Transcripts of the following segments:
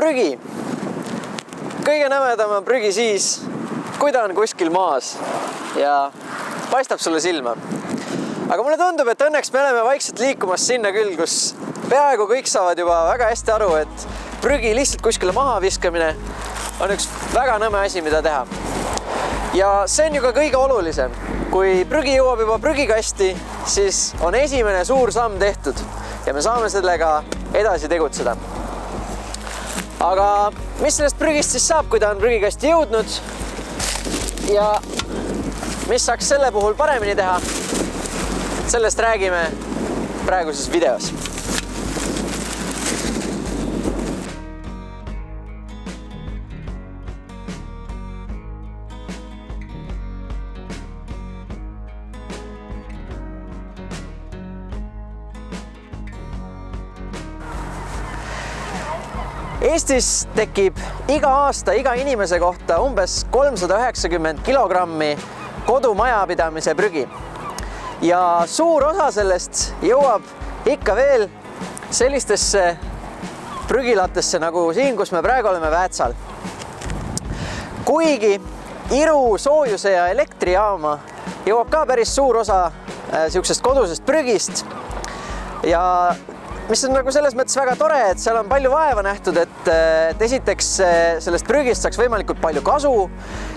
prügi. Kõige nõmedam on prügi siis, kui ta on kuskil maas ja paistab sulle silma. Aga mulle tundub, et õnneks me oleme vaikselt liikumas sinna küll, kus peaaegu kõik saavad juba väga hästi aru, et prügi lihtsalt kuskile maha viskamine on üks väga nõme asi, mida teha. Ja see on ju ka kõige olulisem. Kui prügi jõuab juba prügikasti, siis on esimene suur samm tehtud ja me saame sellega edasi tegutseda. Aga mis sellest prügist siis saab, kui ta on prügikasti jõudnud ja mis saaks selle puhul paremini teha? Sellest räägime praeguses videos. Eestis tekib iga aasta iga inimese kohta umbes 390 kilogrammi kodumajapidamise prügi. Ja suur osa sellest jõuab ikka veel sellistesse prügilatesse nagu siin, kus me praegu oleme Väätsal. Kuigi Iru soojuse ja elektrijaama jõuab ka päris suur osa siuksest kodusest prügist ja mis on nagu selles mõttes väga tore, et seal on palju vaeva nähtud, et esiteks sellest prügist saaks võimalikult palju kasu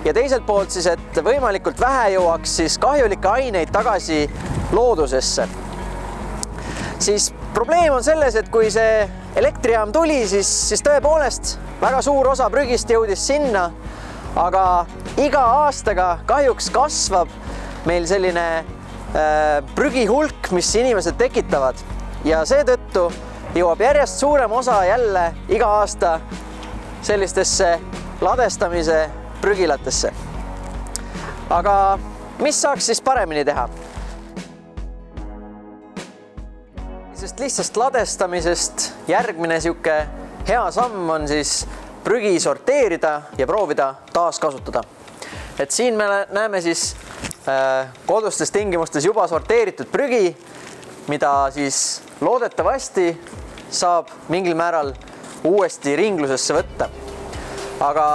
ja teiselt poolt siis, et võimalikult vähe jõuaks siis kahjulikke aineid tagasi loodusesse. Siis probleem on selles, et kui see elektrijaam tuli, siis tõepoolest väga suur osa prügist jõudis sinna, aga iga aastaga kahjuks kasvab meil selline prügihulk, mis inimesed tekitavad. Ja seetõttu jõuab järjest suurem osa jälle iga aasta sellistesse ladestamise prügilatesse. Aga mis saaks siis paremini teha? Sest lihtsast ladestamisest järgmine siuke hea samm on siis prügi sorteerida ja proovida taaskasutada. Et siin me näeme siis kodustes tingimustes juba sorteeritud prügi, mida siis loodetavasti saab mingil määral uuesti ringlusesse võtta. Aga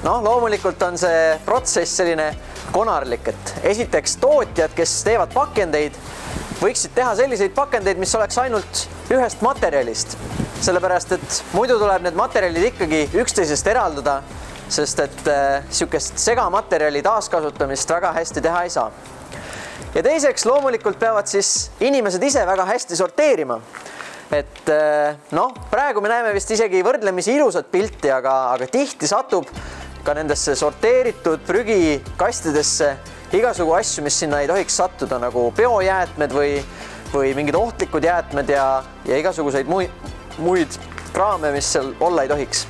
loomulikult on see protsess selline konarlik, et esiteks tootjad, kes teevad pakendeid, võiksid teha selliseid pakendeid, mis oleks ainult ühest materjalist. Sellepärast, et muidu tuleb need materjalid ikkagi üksteisest eraldada, sest et siukest segamaterjali taaskasutamist väga hästi teha ei saa. Ja teiseks loomulikult peavad siis inimesed ise väga hästi sorteerima. Et praegu me näeme vist isegi võrdlemisi ilusat pilti, aga tihti satub ka nendesse sorteeritud prügikastidesse igasugu asju, mis sinna ei tohiks sattuda, nagu biojäätmed või mingid ohtlikud jäätmed ja igasuguseid muid kraame, mis seal olla ei tohiks.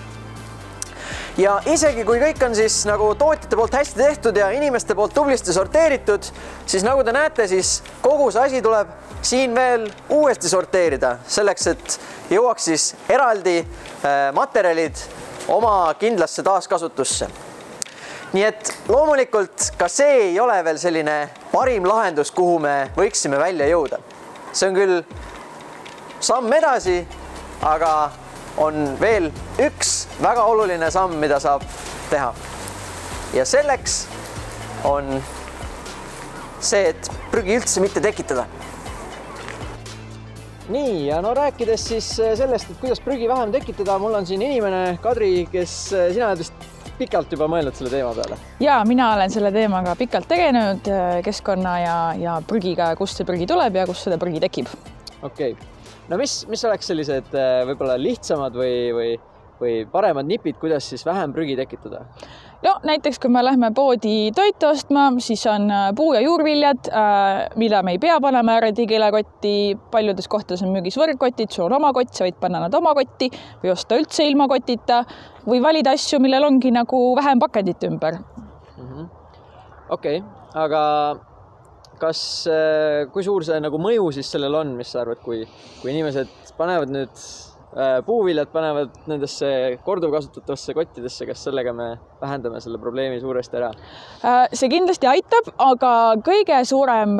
Ja isegi kui kõik on siis nagu tootjate poolt hästi tehtud ja inimeste poolt tublisti sorteeritud, siis nagu te näete, siis kogu see asi tuleb siin veel uuesti sorteerida, selleks et jõuaks siis eraldi materjalid oma kindlasse taaskasutusse. Nii et loomulikult ka see ei ole veel selline parim lahendus, kuhu me võiksime välja jõuda. See on küll samm edasi, aga on veel üks väga oluline samm, mida saab teha. Ja selleks on see, et prügi üldse mitte tekitada. Nii, ja rääkides siis sellest, et kuidas prügi vähem tekitada, mul on siin inimene, Kadri, kes sina oled vist pikalt juba mõelnud selle teema peale. Ja, mina olen selle teemaga pikalt tegelenud keskkonna ja prügiga, kust see prügi tuleb ja kust seda prügi tekib. Okei. No mis oleks sellised võib-olla lihtsamad või paremad nipid, kuidas siis vähem prügi tekitada? No, näiteks kui me lähme poodi toitu ostma, siis on puu- ja juurviljad, mida me ei pea panema eraldi kilekotti. Paljudes kohtades on müügis võrkkotid, sul on oma kott, sa võid panna nad oma kotti või osta üldse ilma kotita või valida asju, millel ongi nagu vähem pakendit ümber. Okei, aga kui suur see nagu mõju siis sellel on, mis sa arvad, kui inimesed panevad nüüd puuviljad panevad nendesse korduvkasutatavasse kottidesse, kas sellega me vähendame selle probleemi suuresti ära? See kindlasti aitab, aga kõige suurem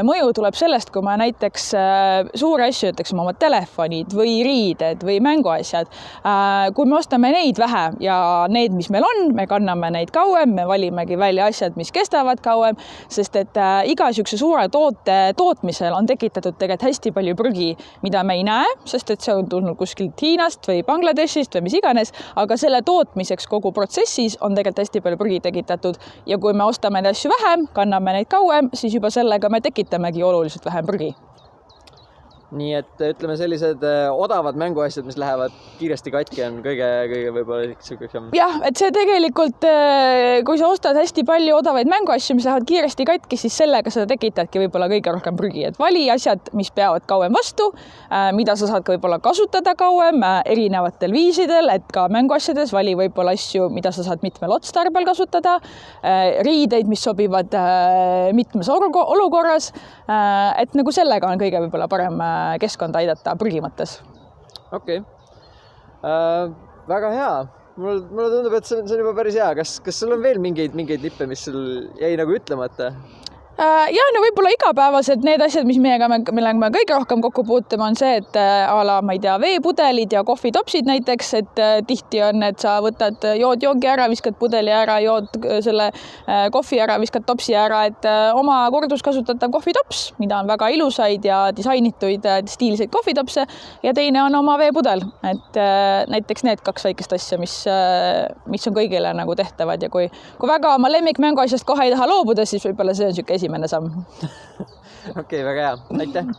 mõju tuleb sellest, kui me näiteks suuri asju ütleks oma telefonid või riided või mänguasjad. Kui me ostame neid vähe ja need, mis meil on, me kanname neid kauem, me valimegi välja asjad, mis kestavad kauem, sest et iga niisuguse suure toote tootmisel on tekitatud tegelikult hästi palju prügi, mida me ei näe, sest et see on tulnud kuskilt Hiinast või Bangladeshist või mis iganes, aga selle tootmiseks kogu protsessis on tegelikult hästi palju prügi tekitatud ja kui me ostame neid asju vähem, kanname neid kauem, siis juba sellega me tekitamegi oluliselt vähem prügi. Nii et ütleme sellised odavad mänguasjad, mis lähevad kiiresti katki, on kõige võib-olla niisugusem. Jah, et see tegelikult, kui sa ostad hästi palju odavaid mänguasju, mis lähevad kiiresti katki, siis sellega sa tekitadki võib-olla kõige rohkem prügi. Et vali asjad, mis peavad kauem vastu, mida sa saad ka võib-olla kasutada kauem erinevatel viisidel, et ka mänguasjades vali võib-olla asju, mida sa saad mitmel otstarbel kasutada, riideid, mis sobivad mitmes olukorras, et nagu sellega on kõige võib-olla parem keskkonda aidata prügi mõttes. Okei. Väga hea. Mulle tundub, et see on juba päris hea. Kas sul on veel mingeid nippe, mis sul jäi nagu ütlemata? Ja no võib-olla igapäevased need asjad, millega me kõige rohkem kokku puutame, on see, et ma ei tea, veepudelid ja kohvitopsid näiteks, et tihti on, et sa võtad, jood joogi ära, viskad pudeli ära, jood selle kohvi ära, viskad topsi ära, et oma korduskasutatav kohvitops, mida on väga ilusaid ja disainituid stiilseid kohvitopse ja teine on oma veepudel, et näiteks need kaks väikest asja, mis on kõigile nagu tehtavad ja kui väga oma lemmikmänguasjast kohe ei taha loobuda, siis võib-olla see on esimene samm. Okei, väga hea. Aitäh!